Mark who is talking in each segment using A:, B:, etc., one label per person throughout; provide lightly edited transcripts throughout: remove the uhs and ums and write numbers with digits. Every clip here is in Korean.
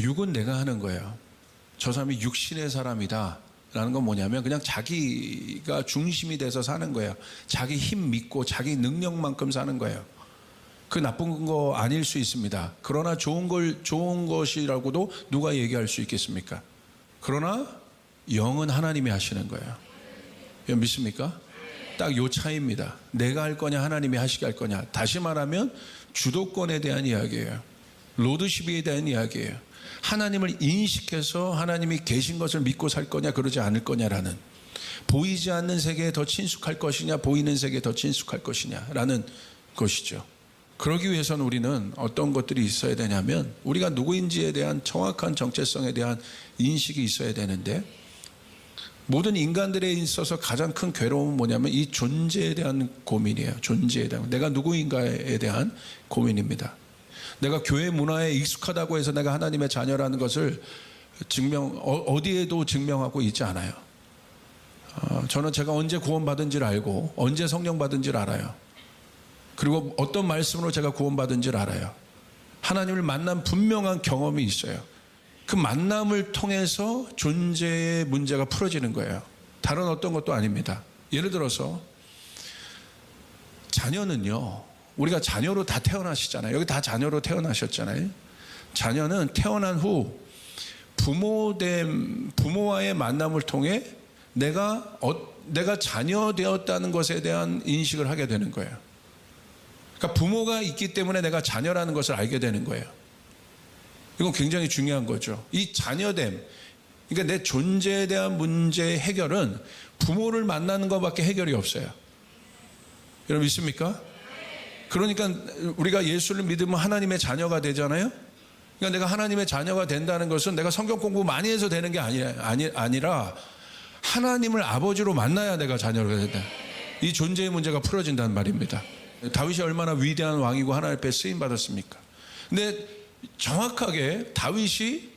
A: 육은 내가 하는 거예요. 저 사람이 육신의 사람이다 라는 건 뭐냐면 그냥 자기가 중심이 돼서 사는 거예요. 자기 힘 믿고 자기 능력만큼 사는 거예요. 그 나쁜 거 아닐 수 있습니다. 그러나 좋은 것이라고도 누가 얘기할 수 있겠습니까? 그러나 영은 하나님이 하시는 거예요. 믿습니까? 딱 요 차이입니다. 내가 할 거냐 하나님이 하시게 할 거냐. 다시 말하면 주도권에 대한 이야기예요. 로드십에 대한 이야기예요. 하나님을 인식해서 하나님이 계신 것을 믿고 살 거냐 그러지 않을 거냐라는, 보이지 않는 세계에 더 친숙할 것이냐 보이는 세계에 더 친숙할 것이냐라는 것이죠. 그러기 위해서는 우리는 어떤 것들이 있어야 되냐면 우리가 누구인지에 대한 정확한 정체성에 대한 인식이 있어야 되는데, 모든 인간들에 있어서 가장 큰 괴로움은 뭐냐면 이 존재에 대한 고민이에요. 존재에 대한, 내가 누구인가에 대한 고민입니다. 내가 교회 문화에 익숙하다고 해서 내가 하나님의 자녀라는 것을 어디에도 증명하고 있지 않아요. 저는 제가 언제 구원받은지를 알고 언제 성령 받은지를 알아요. 그리고 어떤 말씀으로 제가 구원받은지를 알아요. 하나님을 만난 분명한 경험이 있어요. 그 만남을 통해서 존재의 문제가 풀어지는 거예요. 다른 어떤 것도 아닙니다. 예를 들어서 자녀는요, 우리가 자녀로 다 태어나시잖아요. 여기 다 자녀로 태어나셨잖아요. 자녀는 태어난 후 부모와의 만남을 통해 내가 자녀 되었다는 것에 대한 인식을 하게 되는 거예요. 그러니까 부모가 있기 때문에 내가 자녀라는 것을 알게 되는 거예요. 이건 굉장히 중요한 거죠. 이 자녀됨, 그러니까 내 존재에 대한 문제의 해결은 부모를 만나는 것밖에 해결이 없어요. 여러분 믿습니까? 그러니까 우리가 예수를 믿으면 하나님의 자녀가 되잖아요. 그러니까 내가 하나님의 자녀가 된다는 것은 내가 성경 공부 많이 해서 되는 게 아니라 하나님을 아버지로 만나야 내가 자녀가 된다. 이 존재의 문제가 풀어진다는 말입니다. 다윗이 얼마나 위대한 왕이고 하나님 앞에 쓰임 받았습니까? 근데 정확하게 다윗이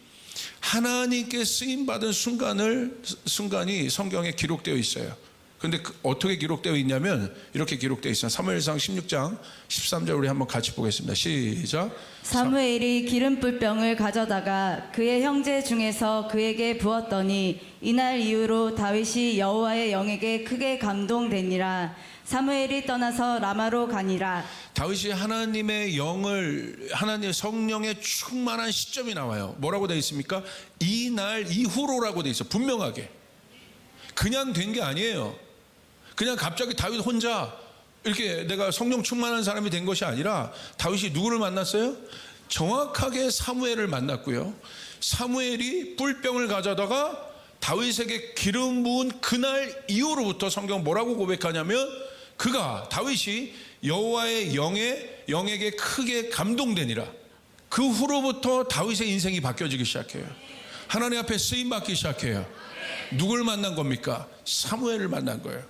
A: 하나님께 쓰임 받은 순간이 성경에 기록되어 있어요. 근데 어떻게 기록되어 있냐면 이렇게 기록되어 있어요. 사무엘상 16장 13절 우리 한번 같이 보겠습니다. 시작.
B: 사무엘이 기름불병을 가져다가 그의 형제 중에서 그에게 부었더니 이날 이후로 다윗이 여호와의 영에게 크게 감동되니라. 사무엘이 떠나서 라마로 가니라.
A: 다윗이 하나님의 하나님의 성령에 충만한 시점이 나와요. 뭐라고 되어 있습니까? 이날 이후로라고 되어 있어요. 분명하게. 그냥 된 게 아니에요. 그냥 갑자기 다윗 혼자 이렇게 내가 성령 충만한 사람이 된 것이 아니라 다윗이 누구를 만났어요? 정확하게 사무엘을 만났고요. 사무엘이 뿔병을 가져다가 다윗에게 기름 부은 그날 이후로부터 성경 뭐라고 고백하냐면 다윗이 여호와의 영에게 크게 감동되니라. 그 후로부터 다윗의 인생이 바뀌어지기 시작해요. 하나님 앞에 쓰임받기 시작해요. 누굴 만난 겁니까? 사무엘을 만난 거예요.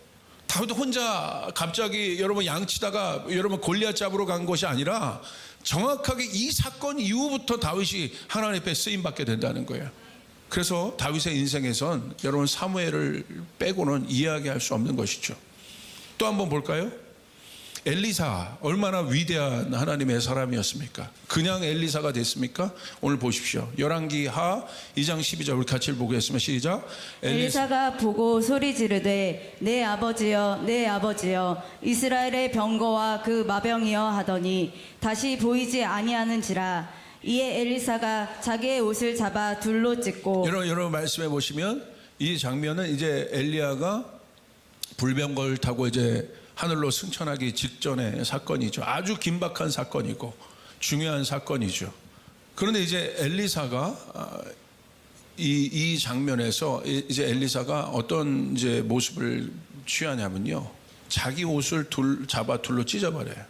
A: 다윗 혼자 갑자기 여러분 양치다가 여러분 골리앗 잡으러 간 것이 아니라 정확하게 이 사건 이후부터 다윗이 하나님 앞에 쓰임받게 된다는 거예요. 그래서 다윗의 인생에선 여러분 사무엘을 빼고는 이해하게 수 없는 것이죠. 또 한번 볼까요? 엘리사 얼마나 위대한 하나님의 사람이었습니까? 그냥 엘리사가 됐습니까? 오늘 보십시오. 열왕기하 2장 12절 우리 같이 보겠습니다. 시작.
B: 엘리사가 보고 소리 지르되 내 아버지여 내 아버지여 이스라엘의 병거와 그 마병이여 하더니 다시 보이지 아니하는지라. 이에 엘리사가 자기의 옷을 잡아 둘로 찢고.
A: 여러분 말씀해 보시면 이 장면은 이제 엘리야가 불병거를 타고 이제 하늘로 승천하기 직전의 사건이죠. 아주 긴박한 사건이고 중요한 사건이죠. 그런데 이제 엘리사가 이 장면에서 이제 엘리사가 어떤 이제 모습을 취하냐면요, 자기 옷을 잡아 둘로 찢어버려요.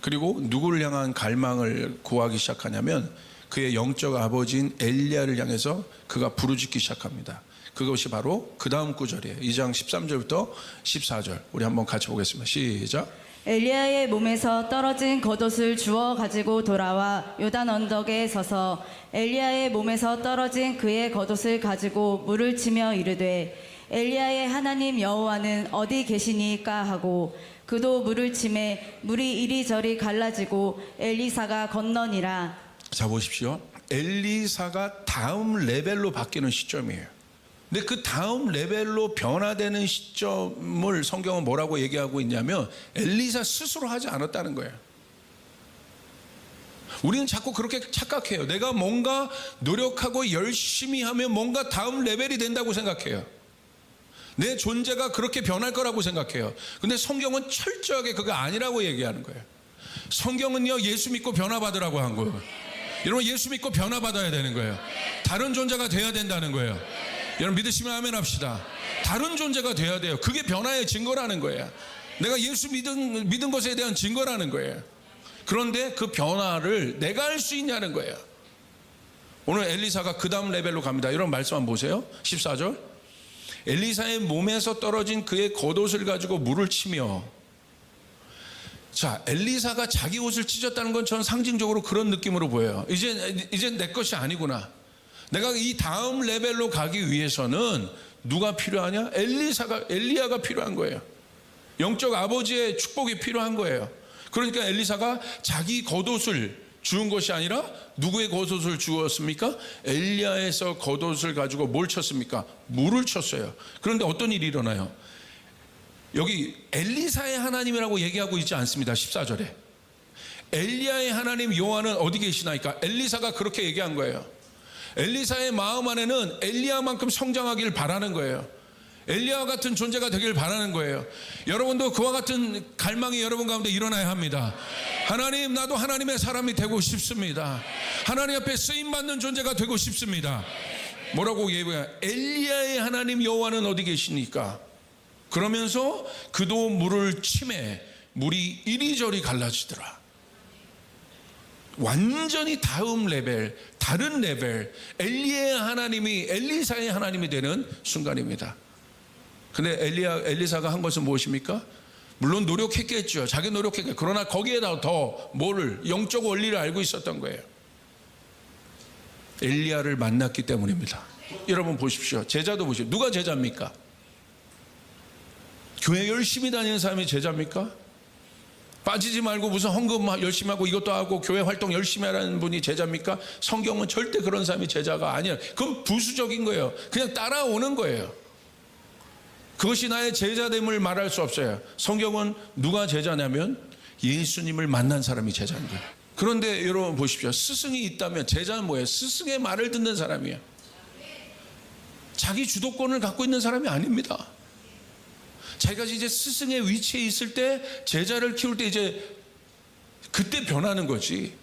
A: 그리고 누구를 향한 갈망을 구하기 시작하냐면 그의 영적 아버지인 엘리야를 향해서 그가 부르짖기 시작합니다. 그것이 바로 그 다음 구절이에요. 2장 13절부터 14절 우리 한번 같이 보겠습니다. 시작.
B: 엘리야의 몸에서 떨어진 겉옷을 주워 가지고 돌아와 요단 언덕에 서서 엘리야의 몸에서 떨어진 그의 겉옷을 가지고 물을 치며 이르되 엘리야의 하나님 여호와는 어디 계시니까 하고 그도 물을 치매 물이 이리저리 갈라지고 엘리사가 건너니라.
A: 자 보십시오. 엘리사가 다음 레벨로 바뀌는 시점이에요. 근데 그 다음 레벨로 변화되는 시점을 성경은 뭐라고 얘기하고 있냐면 엘리사 스스로 하지 않았다는 거예요. 우리는 자꾸 그렇게 착각해요. 내가 뭔가 노력하고 열심히 하면 뭔가 다음 레벨이 된다고 생각해요. 내 존재가 그렇게 변할 거라고 생각해요. 근데 성경은 철저하게 그거 아니라고 얘기하는 거예요. 성경은요, 예수 믿고 변화받으라고 한 거예요. 여러분, 예수 믿고 변화받아야 되는 거예요. 다른 존재가 돼야 된다는 거예요. 여러분, 믿으시면 아멘 합시다. 다른 존재가 돼야 돼요. 그게 변화의 증거라는 거예요. 내가 예수 믿은 것에 대한 증거라는 거예요. 그런데 그 변화를 내가 할 수 있냐는 거예요. 오늘 엘리사가 그 다음 레벨로 갑니다. 이런 말씀 한번 보세요. 14절. 엘리사의 몸에서 떨어진 그의 겉옷을 가지고 물을 치며. 자, 엘리사가 자기 옷을 찢었다는 건 저는 상징적으로 그런 느낌으로 보여요. 이제 내 것이 아니구나. 내가 이 다음 레벨로 가기 위해서는 누가 필요하냐? 엘리야가 필요한 거예요. 영적 아버지의 축복이 필요한 거예요. 그러니까 엘리사가 자기 겉옷을 주운 것이 아니라 누구의 겉옷을 주었습니까? 엘리야에서 겉옷을 가지고 뭘 쳤습니까? 물을 쳤어요. 그런데 어떤 일이 일어나요? 여기 엘리사의 하나님이라고 얘기하고 있지 않습니다. 14절에 엘리야의 하나님 여호와는 어디 계시나이까? 엘리사가 그렇게 얘기한 거예요. 엘리사의 마음 안에는 엘리야만큼 성장하기를 바라는 거예요. 엘리야와 같은 존재가 되길 바라는 거예요. 여러분도 그와 같은 갈망이 여러분 가운데 일어나야 합니다. 하나님, 나도 하나님의 사람이 되고 싶습니다. 하나님 앞에 쓰임받는 존재가 되고 싶습니다. 뭐라고 얘기해요? 엘리야의 하나님 여호와는 어디 계시니까? 그러면서 그도 물을 치매 물이 이리저리 갈라지더라. 완전히 다음 레벨, 다른 레벨, 엘리야의 하나님이 엘리사의 하나님이 되는 순간입니다. 근데 엘리사가 한 것은 무엇입니까? 물론 노력했겠죠. 자기 노력했겠죠. 그러나 거기에다 더 뭐를, 영적 원리를 알고 있었던 거예요. 엘리야를 만났기 때문입니다. 여러분 보십시오. 제자도 보십시오. 누가 제자입니까? 교회 열심히 다니는 사람이 제자입니까? 빠지지 말고 무슨 헌금 열심히 하고 이것도 하고 교회 활동 열심히 하라는 분이 제자입니까? 성경은 절대 그런 사람이 제자가 아니에요. 그건 부수적인 거예요. 그냥 따라오는 거예요. 그것이 나의 제자됨을 말할 수 없어요. 성경은 누가 제자냐면 예수님을 만난 사람이 제자인 거예요. 그런데 여러분 보십시오. 스승이 있다면 제자는 뭐예요? 스승의 말을 듣는 사람이에요. 자기 주도권을 갖고 있는 사람이 아닙니다. 자기가 이제 스승의 위치에 있을 때, 제자를 키울 때 이제 그때 변하는 거지.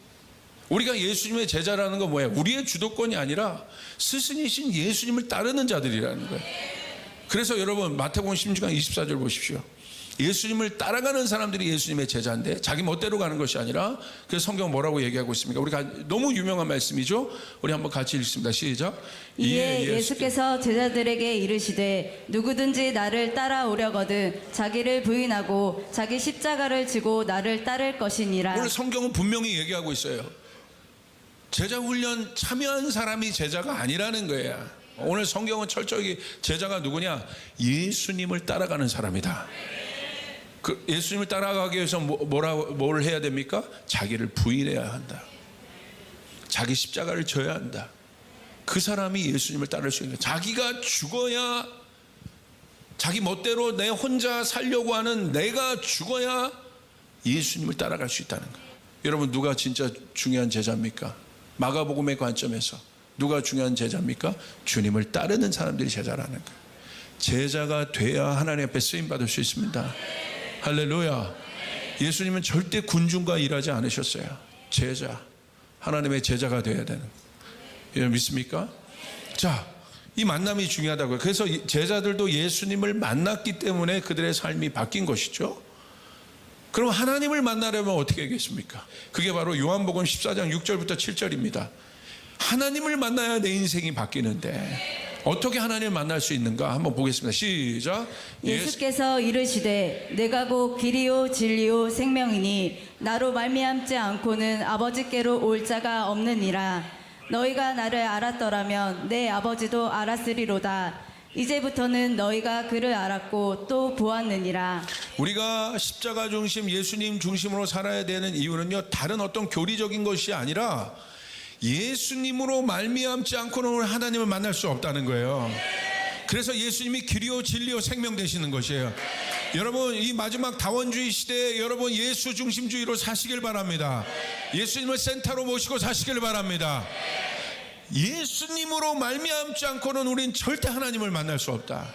A: 우리가 예수님의 제자라는 건 뭐예요? 우리의 주도권이 아니라 스승이신 예수님을 따르는 자들이라는 거예요. 그래서 여러분 마태복음 16장 24절 보십시오. 예수님을 따라가는 사람들이 예수님의 제자인데 자기 멋대로 가는 것이 아니라, 그래서 성경 뭐라고 얘기하고 있습니까? 우리가 너무 유명한 말씀이죠. 우리 한번 같이 읽습니다. 시작.
B: 이에 예수께서 제자들에게 이르시되 누구든지 나를 따라오려거든 자기를 부인하고 자기 십자가를 지고 나를 따를 것이니라.
A: 오늘 성경은 분명히 얘기하고 있어요. 제자 훈련 참여한 사람이 제자가 아니라는 거예요. 오늘 성경은 철저히 제자가 누구냐? 예수님을 따라가는 사람이다. 그 예수님을 따라가기 위해서 뭘 해야 됩니까? 자기를 부인해야 한다. 자기 십자가를 져야 한다. 그 사람이 예수님을 따를 수 있는 거예요. 자기가 죽어야, 자기 멋대로 내 혼자 살려고 하는 내가 죽어야 예수님을 따라갈 수 있다는 거예요. 여러분, 누가 진짜 중요한 제자입니까? 마가복음의 관점에서 누가 중요한 제자입니까? 주님을 따르는 사람들이 제자라는 거예요. 제자가 돼야 하나님 앞에 쓰임받을 수 있습니다. 할렐루야. 예수님은 절대 군중과 일하지 않으셨어요. 제자, 하나님의 제자가 돼야 되는, 여러분 믿습니까? 자, 이 만남이 중요하다고요. 그래서 제자들도 예수님을 만났기 때문에 그들의 삶이 바뀐 것이죠. 그럼 하나님을 만나려면 어떻게 하겠습니까? 그게 바로 요한복음 14장 6절부터 7절입니다. 하나님을 만나야 내 인생이 바뀌는데 어떻게 하나님을 만날 수 있는가 한번 보겠습니다. 시작.
B: 예수께서 이르시되 내가 곧 길이요 진리요 생명이니 나로 말미암지 않고는 아버지께로 올 자가 없느니라. 너희가 나를 알았더라면 내 아버지도 알았으리로다. 이제부터는 너희가 그를 알았고 또 보았느니라.
A: 우리가 십자가 중심, 예수님 중심으로 살아야 되는 이유는요, 다른 어떤 교리적인 것이 아니라 예수님으로 말미암지 않고는 하나님을 만날 수 없다는 거예요. 그래서 예수님이 길이요 진리요 생명 되시는 것이에요. 여러분, 이 마지막 다원주의 시대에 여러분 예수 중심주의로 사시길 바랍니다. 예수님을 센터로 모시고 사시길 바랍니다. 예수님으로 말미암지 않고는 우린 절대 하나님을 만날 수 없다.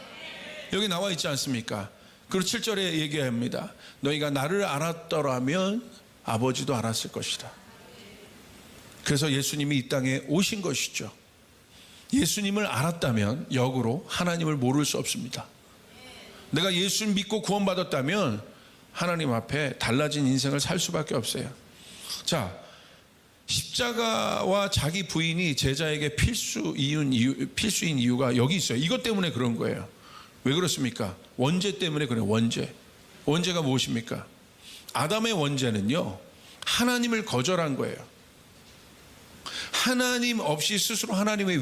A: 여기 나와 있지 않습니까? 그리고 7절에 얘기합니다. 너희가 나를 알았더라면 아버지도 알았을 것이다. 그래서 예수님이 이 땅에 오신 것이죠. 예수님을 알았다면 역으로 하나님을 모를 수 없습니다. 내가 예수를 믿고 구원받았다면 하나님 앞에 달라진 인생을 살 수밖에 없어요. 자, 십자가와 자기 부인이 제자에게 필수인 이유가 여기 있어요. 이것 때문에 그런 거예요. 왜 그렇습니까? 원죄 때문에 그래요. 원죄가 무엇입니까? 아담의 원죄는요, 하나님을 거절한 거예요. 하나님 없이 스스로 하나님의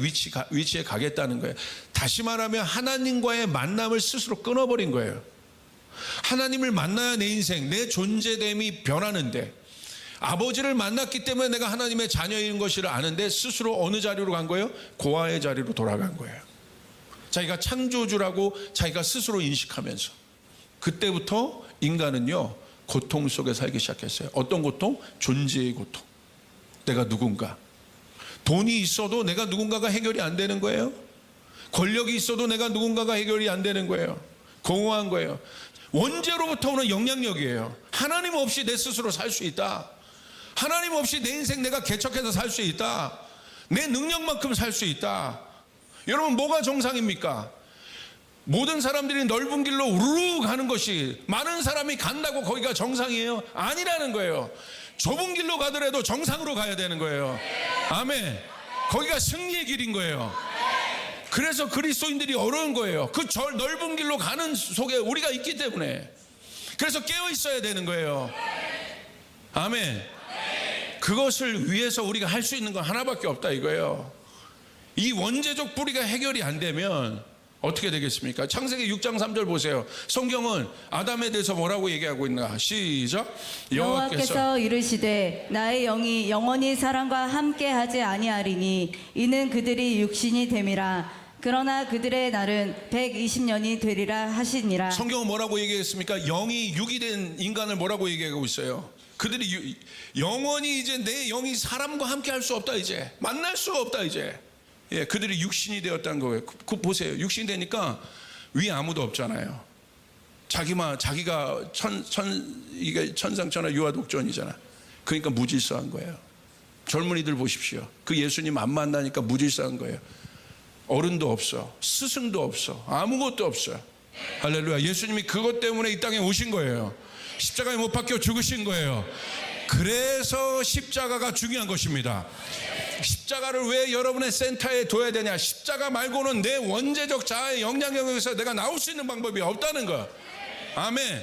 A: 위치에 가겠다는 거예요. 다시 말하면 하나님과의 만남을 스스로 끊어버린 거예요. 하나님을 만나야 내 인생, 내 존재됨이 변하는데, 아버지를 만났기 때문에 내가 하나님의 자녀인 것을 아는데 스스로 어느 자리로 간 거예요? 고아의 자리로 돌아간 거예요. 자기가 창조주라고 자기가 스스로 인식하면서, 그때부터 인간은요 고통 속에 살기 시작했어요. 어떤 고통? 존재의 고통. 내가 누군가. 돈이 있어도 내가 누군가가 해결이 안 되는 거예요. 권력이 있어도 내가 누군가가 해결이 안 되는 거예요. 공허한 거예요. 원죄로부터 오는 영향력이에요. 하나님 없이 내 스스로 살 수 있다. 하나님 없이 내 인생 내가 개척해서 살 수 있다. 내 능력만큼 살 수 있다. 여러분, 뭐가 정상입니까? 모든 사람들이 넓은 길로 우르르 가는 것이, 많은 사람이 간다고 거기가 정상이에요? 아니라는 거예요. 좁은 길로 가더라도 정상으로 가야 되는 거예요. 아멘. 거기가 승리의 길인 거예요. 그래서 그리스도인들이 어려운 거예요. 그 넓은 길로 가는 속에 우리가 있기 때문에. 그래서 깨어 있어야 되는 거예요. 아멘. 그것을 위해서 우리가 할 수 있는 건 하나밖에 없다 이거예요. 이 원죄적 뿌리가 해결이 안 되면 어떻게 되겠습니까? 창세기 6장 3절 보세요. 성경은 아담에 대해서 뭐라고 얘기하고 있는가? 시작.
B: 여호와께서 이르시되 나의 영이 영원히 사람과 함께하지 아니하리니 이는 그들이 육신이 됨이라. 그러나 그들의 날은 120년이 되리라 하시니라. 성경은 뭐라고 얘기했습니까? 영이 육이 된 인간을 뭐라고 얘기하고 있어요? 그들이 영원히 이제 내 영이 사람과 함께 할 수 없다. 이제 만날 수가 없다. 이제 그들이 육신이 되었다는 거예요. 보세요. 육신이 되니까 위에 아무도 없잖아요. 자기가 이게 천상천하 유아독존이잖아. 그러니까 무질서한 거예요. 젊은이들 보십시오. 그 예수님 안 만나니까 무질서한 거예요. 어른도 없어, 스승도 없어, 아무것도 없어요. 할렐루야. 예수님이 그것 때문에 이 땅에 오신 거예요. 십자가에 못 박혀 죽으신 거예요. 그래서 십자가가 중요한 것입니다. 십자가를 왜 여러분의 센터에 둬야 되냐? 십자가 말고는 내 원죄적 자아의 영향력에서 내가 나올 수 있는 방법이 없다는 거. 아멘.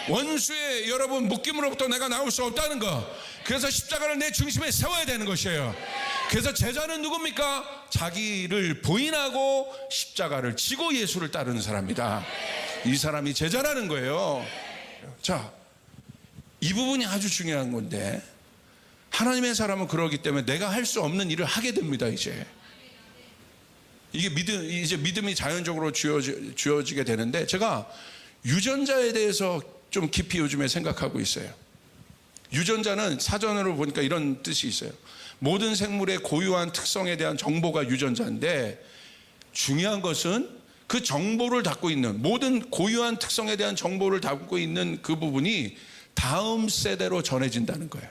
B: 원수의 여러분 묶임으로부터 내가 나올 수 없다는 거. 그래서 십자가를 내 중심에 세워야 되는 것이에요. 그래서 제자는 누굽니까? 자기를 부인하고 십자가를 지고 예수를 따르는 사람이다. 이 사람이 제자라는 거예요. 자, 이 부분이 아주 중요한 건데, 하나님의 사람은 그러기 때문에 내가 할 수 없는 일을 하게 됩니다. 이제 믿음이 자연적으로 주어지게 되는데, 제가 유전자에 대해서 좀 깊이 요즘에 생각하고 있어요. 유전자는 사전으로 보니까 이런 뜻이 있어요. 모든 생물의 고유한 특성에 대한 정보가 유전자인데, 중요한 것은 그 정보를 담고 있는, 모든 고유한 특성에 대한 정보를 담고 있는 그 부분이 다음 세대로 전해진다는 거예요.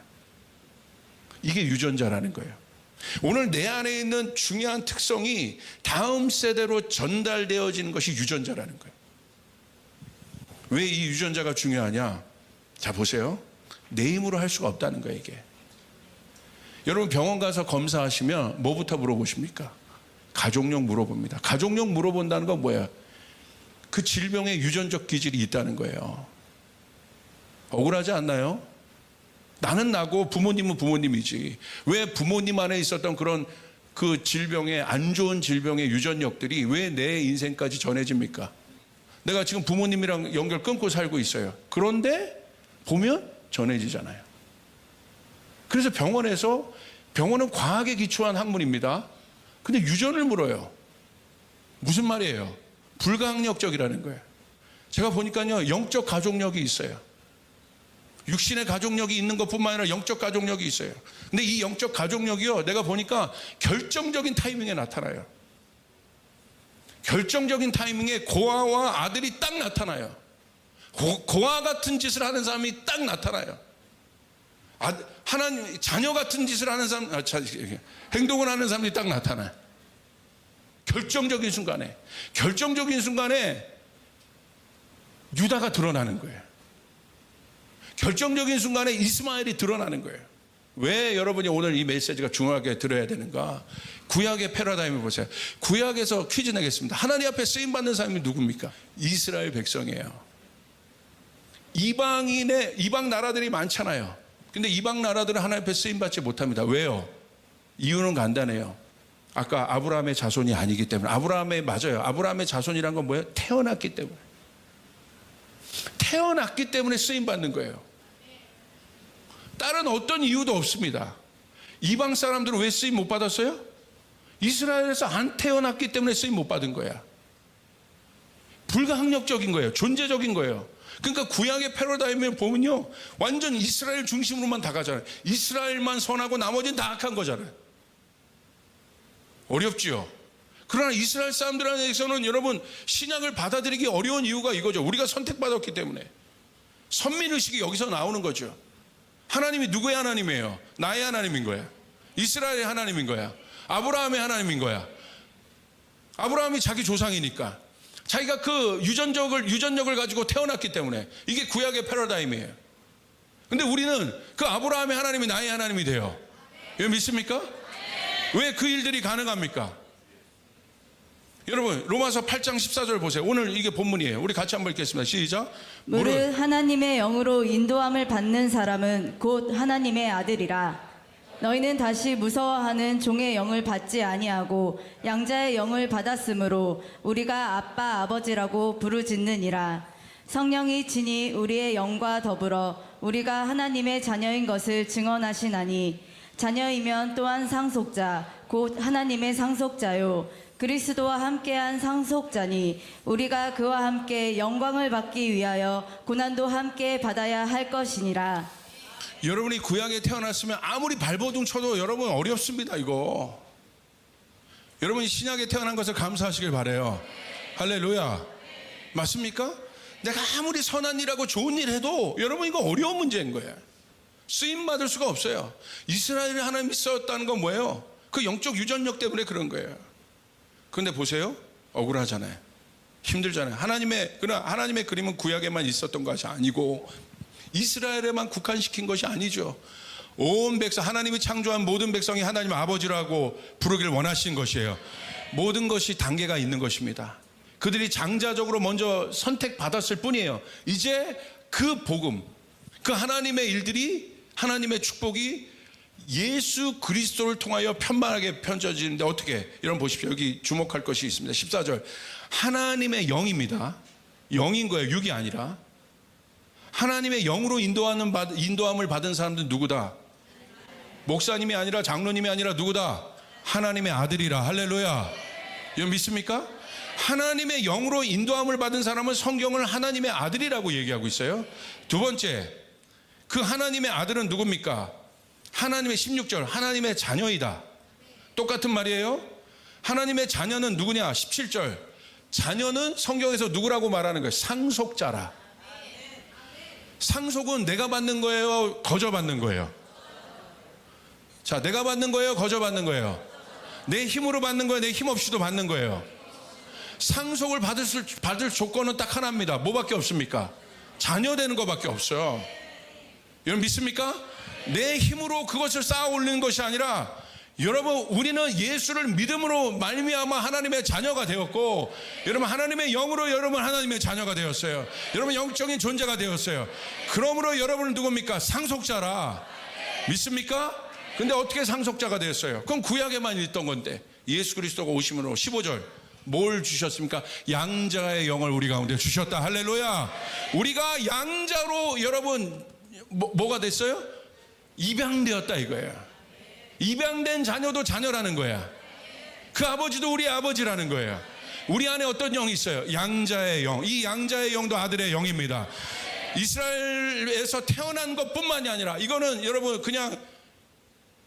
B: 이게 유전자라는 거예요. 오늘 내 안에 있는 중요한 특성이 다음 세대로 전달되어지는 것이 유전자라는 거예요. 왜 이 유전자가 중요하냐? 자, 보세요. 내 힘으로 할 수가 없다는 거예요, 이게. 여러분, 병원 가서 검사하시면 뭐부터 물어보십니까? 가족력 물어봅니다. 가족력 물어본다는 건 뭐야? 그 질병의 유전적 기질이 있다는 거예요. 억울하지 않나요? 나는 나고 부모님은 부모님이지. 왜 부모님 안에 있었던 그런 그 질병의, 안 좋은 질병의 유전력들이 왜 내 인생까지 전해집니까? 내가 지금 부모님이랑 연결 끊고 살고 있어요. 그런데 보면 전해지잖아요. 그래서 병원에서
A: 병원은 과학에 기초한 학문입니다. 근데 유전을 물어요. 무슨 말이에요? 불가항력적이라는 거예요. 제가 보니까요, 영적 가족력이 있어요. 육신의 가족력이 있는 것뿐만 아니라 영적 가족력이 있어요. 근데 이 영적 가족력이요, 내가 보니까 결정적인 타이밍에 나타나요. 결정적인 타이밍에 고아와 아들이 딱 나타나요. 고아 같은 짓을 하는 사람이 딱 나타나요. 하나님 자녀 같은 짓을 하는 사람, 행동을 하는 사람이 딱 나타나요. 결정적인 순간에 유다가 드러나는 거예요. 결정적인 순간에 이스마엘이 드러나는 거예요. 왜 여러분이 오늘 이 메시지가 중요하게 들어야 되는가? 구약의 패러다임을 보세요. 구약에서 퀴즈 내겠습니다. 하나님 앞에 쓰임받는 사람이 누굽니까? 이스라엘 백성이에요. 이방 나라들이 많잖아요. 근데 이방 나라들은 하나님 앞에 쓰임받지 못합니다. 왜요? 이유는 간단해요. 아까 아브라함의 자손이 아니기 때문에. 맞아요. 아브라함의 자손이란 건 뭐예요? 태어났기 때문에 쓰임받는 거예요. 다른 어떤 이유도 없습니다. 이방 사람들은 왜 쓰임 못 받았어요? 이스라엘에서 안 태어났기 때문에 쓰임 못 받은 거야. 불가항력적인 거예요. 존재적인 거예요. 그러니까 구약의 패러다임을 보면요, 완전 이스라엘 중심으로만 다 가잖아요. 이스라엘만 선하고 나머지는 다 악한 거잖아요. 어렵지요. 그러나 이스라엘 사람들에게서는 여러분, 신약을 받아들이기 어려운 이유가 이거죠. 우리가 선택받았기 때문에. 선민의식이 여기서 나오는 거죠. 하나님이 누구의 하나님이에요? 나의 하나님인 거야. 이스라엘의 하나님인 거야. 아브라함의 하나님인 거야. 아브라함이 자기 조상이니까. 자기가 그 유전력을 가지고 태어났기 때문에. 이게 구약의 패러다임이에요. 근데 우리는 그 아브라함의 하나님이 나의 하나님이 돼요. 이거 믿습니까? 왜 그 일들이 가능합니까? 여러분, 로마서 8장 14절 보세요. 오늘 이게 본문이에요. 우리 같이 한번 읽겠습니다. 시작.
B: 무릇 하나님의 영으로 인도함을 받는 사람은 곧 하나님의 아들이라. 너희는 다시 무서워하는 종의 영을 받지 아니하고 양자의 영을 받았으므로 우리가 아빠 아버지라고 부르짖느니라. 성령이 친히 우리의 영과 더불어 우리가 하나님의 자녀인 것을 증언하시나니 자녀이면 또한 상속자 곧 하나님의 상속자요 그리스도와 함께한 상속자니 우리가 그와 함께 영광을 받기 위하여 고난도 함께 받아야 할 것이니라.
A: 여러분이 구약에 태어났으면 아무리 발버둥 쳐도 여러분 어렵습니다. 이거 여러분이 신약에 태어난 것을 감사하시길 바라요. 할렐루야. 맞습니까? 내가 아무리 선한 일하고 좋은 일 해도 여러분 이거 어려운 문제인 거예요. 쓰임받을 수가 없어요. 이스라엘이 하나님이 썼다는 건 뭐예요? 그 영적 유전력 때문에 그런 거예요. 그런데 보세요. 억울하잖아요. 힘들잖아요. 그러나 하나님의 그림은 구약에만 있었던 것이 아니고 이스라엘에만 국한시킨 것이 아니죠. 온 백성, 하나님이 창조한 모든 백성이 하나님 아버지라고 부르기를 원하신 것이에요. 모든 것이 단계가 있는 것입니다. 그들이 장자적으로 먼저 선택받았을 뿐이에요. 이제 그 복음, 그 하나님의 일들이, 하나님의 축복이 예수 그리스도를 통하여 편만하게 펼쳐지는데 어떻게? 여러분 보십시오. 여기 주목할 것이 있습니다. 14절. 하나님의 영입니다. 영인 거예요. 육이 아니라. 하나님의 영으로 인도함을 받은 사람들은 누구다? 목사님이 아니라 장로님이 아니라 누구다? 하나님의 아들이라. 할렐루야. 이거 믿습니까? 하나님의 영으로 인도함을 받은 사람은 성경을 하나님의 아들이라고 얘기하고 있어요. 두 번째, 그 하나님의 아들은 누굽니까? 하나님의 16절, 하나님의 자녀이다. 똑같은 말이에요. 하나님의 자녀는 누구냐? 17절, 자녀는 성경에서 누구라고 말하는 거예요? 상속자라. 상속은 내가 받는 거예요? 거저 받는 거예요? 자, 내가 받는 거예요? 거저 받는 거예요? 내 힘으로 받는 거예요? 내 힘 없이도 받는 거예요? 상속을 받을 조건은 딱 하나입니다. 뭐밖에 없습니까? 자녀 되는 것밖에 없어요. 여러분 믿습니까? 내 힘으로 그것을 쌓아 올리는 것이 아니라 여러분, 우리는 예수를 믿음으로 말미암아 하나님의 자녀가 되었고, 여러분 하나님의 영으로 여러분 하나님의 자녀가 되었어요. 여러분 영적인 존재가 되었어요. 그러므로 여러분은 누굽니까? 상속자라. 믿습니까? 근데 어떻게 상속자가 되었어요? 그건 구약에만 있던 건데 예수 그리스도가 오심으로 15절 뭘 주셨습니까? 양자의 영을 우리 가운데 주셨다. 할렐루야. 우리가 양자로 여러분 뭐가 됐어요? 입양되었다 이거예요. 입양된 자녀도 자녀라는 거야. 그 아버지도 우리 아버지라는 거예요. 우리 안에 어떤 영이 있어요? 양자의 영. 이 양자의 영도 아들의 영입니다. 이스라엘에서 태어난 것뿐만이 아니라 이거는 여러분 그냥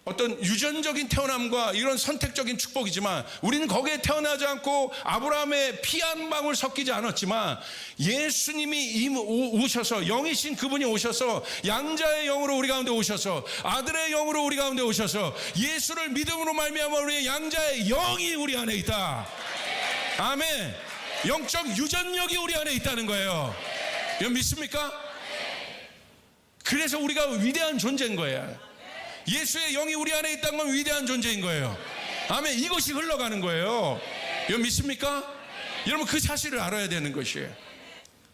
A: 어떤 유전적인 태어남과 이런 선택적인 축복이지만 우리는 거기에 태어나지 않고 아브라함의 피 한 방울 섞이지 않았지만 예수님이 오셔서 영이신 그분이 오셔서 양자의 영으로 우리 가운데 오셔서 아들의 영으로 우리 가운데 오셔서 예수를 믿음으로 말미암아 우리의 양자의 영이 우리 안에 있다. 아멘. 영적 유전력이 우리 안에 있다는 거예요. 여러분 믿습니까? 그래서 우리가 위대한 존재인 거예요. 예수의 영이 우리 안에 있다는 건 위대한 존재인 거예요. 아멘. 이것이 흘러가는 거예요. 여러분 믿습니까? 여러분 그 사실을 알아야 되는 것이에요.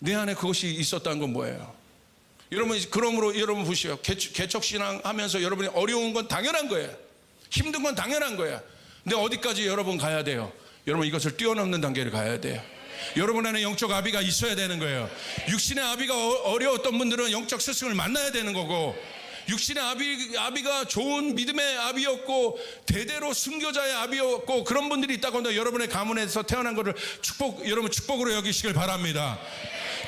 A: 내 안에 그것이 있었다는 건 뭐예요? 여러분 그러므로 여러분 보시오. 개척신앙 하면서 여러분이 어려운 건 당연한 거예요. 힘든 건 당연한 거예요. 근데 어디까지 여러분 가야 돼요? 여러분 이것을 뛰어넘는 단계를 가야 돼요. 여러분 안에 영적 아비가 있어야 되는 거예요. 육신의 아비가 어려웠던 분들은 영적 스승을 만나야 되는 거고, 육신의 아비가 좋은 믿음의 아비였고 대대로 순교자의 아비였고 그런 분들이 있다고 한다. 여러분의 가문에서 태어난 것을 여러분 축복으로 여기시길 바랍니다.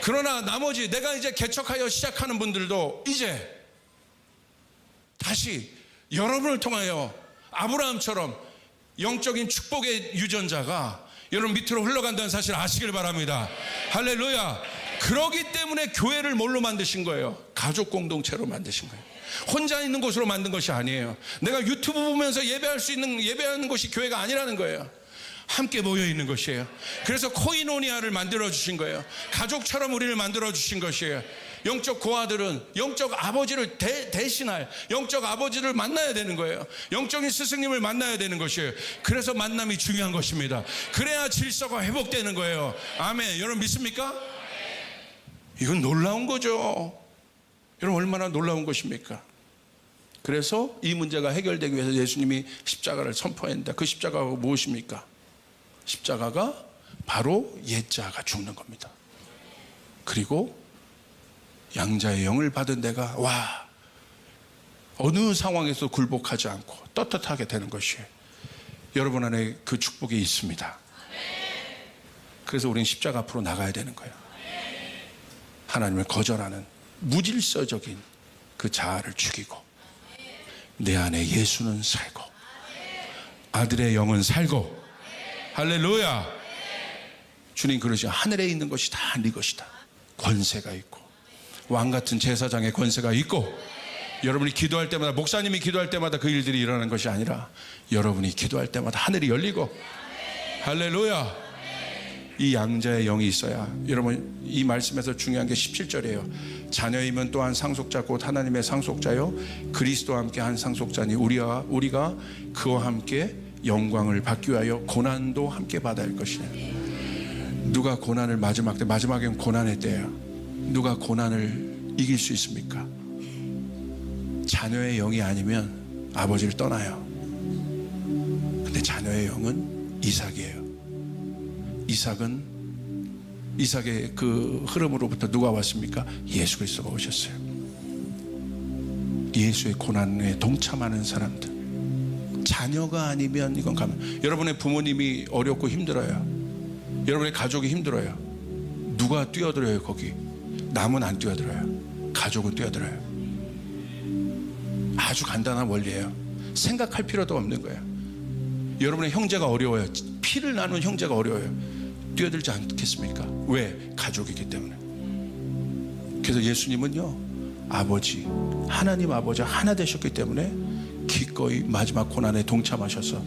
A: 그러나 나머지 내가 이제 개척하여 시작하는 분들도 이제 다시 여러분을 통하여 아브라함처럼 영적인 축복의 유전자가 여러분 밑으로 흘러간다는 사실 아시길 바랍니다. 할렐루야. 그러기 때문에 교회를 뭘로 만드신 거예요? 가족 공동체로 만드신 거예요. 혼자 있는 곳으로 만든 것이 아니에요. 내가 유튜브 보면서 예배하는 것이 교회가 아니라는 거예요. 함께 모여 있는 것이에요. 그래서 코이노니아를 만들어 주신 거예요. 가족처럼 우리를 만들어 주신 것이에요. 영적 고아들은 영적 아버지를 대신할 영적 아버지를 만나야 되는 거예요. 영적인 스승님을 만나야 되는 것이에요. 그래서 만남이 중요한 것입니다. 그래야 질서가 회복되는 거예요. 아멘. 여러분 믿습니까? 이건 놀라운 거죠. 여러분 얼마나 놀라운 것입니까? 그래서 이 문제가 해결되기 위해서 예수님이 십자가를 선포했는데 그 십자가가 무엇입니까? 십자가가 바로 옛자가 죽는 겁니다. 그리고 양자의 영을 받은 내가 어느 상황에서 굴복하지 않고 떳떳하게 되는 것이에요. 여러분 안에 그 축복이 있습니다. 그래서 우리는 십자가 앞으로 나가야 되는 거예요. 하나님을 거절하는 무질서적인 그 자아를 죽이고 내 안에 예수는 살고 아들의 영은 살고 할렐루야. 주님 그러시죠. 하늘에 있는 것이 다 네 것이다. 권세가 있고 왕같은 제사장의 권세가 있고 여러분이 기도할 때마다 목사님이 기도할 때마다 그 일들이 일어나는 것이 아니라 여러분이 기도할 때마다 하늘이 열리고 할렐루야. 이 양자의 영이 있어야 여러분 이 말씀에서 중요한 게 17절이에요. 자녀이면 또한 상속자 곧 하나님의 상속자요 그리스도와 함께 한 상속자니 우리가 그와 함께 영광을 받기 위하여 고난도 함께 받아야 할 것이냐. 누가 고난을 마지막엔 고난의 때예요. 누가 고난을 이길 수 있습니까? 자녀의 영이 아니면 아버지를 떠나요. 근데 자녀의 영은 이삭이에요. 이삭의 그 흐름으로부터 누가 왔습니까? 예수 그리스도가 오셨어요. 예수의 고난에 동참하는 사람들. 자녀가 아니면 이건 가면 여러분의 부모님이 어렵고 힘들어요. 여러분의 가족이 힘들어요. 누가 뛰어들어요? 거기 남은 안 뛰어들어요. 가족은 뛰어들어요. 아주 간단한 원리예요. 생각할 필요도 없는 거예요. 여러분의 형제가 어려워요. 피를 나눈 형제가 어려워요. 뛰어들지 않겠습니까? 왜? 가족이기 때문에. 그래서 예수님은요 아버지 하나님 아버지 하나 되셨기 때문에 기꺼이 마지막 고난에 동참하셔서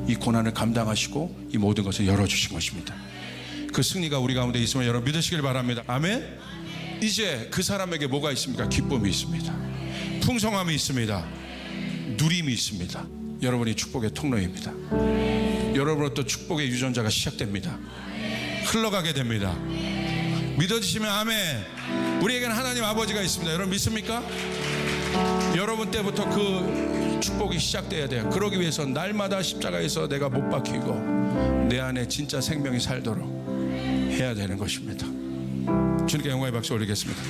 A: 이 고난을 감당하시고 이 모든 것을 열어주신 것입니다. 그 승리가 우리 가운데 있음을 여러분 믿으시길 바랍니다. 아멘. 이제 그 사람에게 뭐가 있습니까? 기쁨이 있습니다. 풍성함이 있습니다. 누림이 있습니다. 여러분이 축복의 통로입니다. 여러분으로부터 축복의 유전자가 시작됩니다. 흘러가게 됩니다. 믿어지시면 아멘. 우리에게는 하나님 아버지가 있습니다. 여러분 믿습니까? 여러분 때부터 그 축복이 시작돼야 돼요. 그러기 위해서 날마다 십자가에서 내가 못 박히고 내 안에 진짜 생명이 살도록 해야 되는 것입니다. 주님께 영광의 박수 올리겠습니다.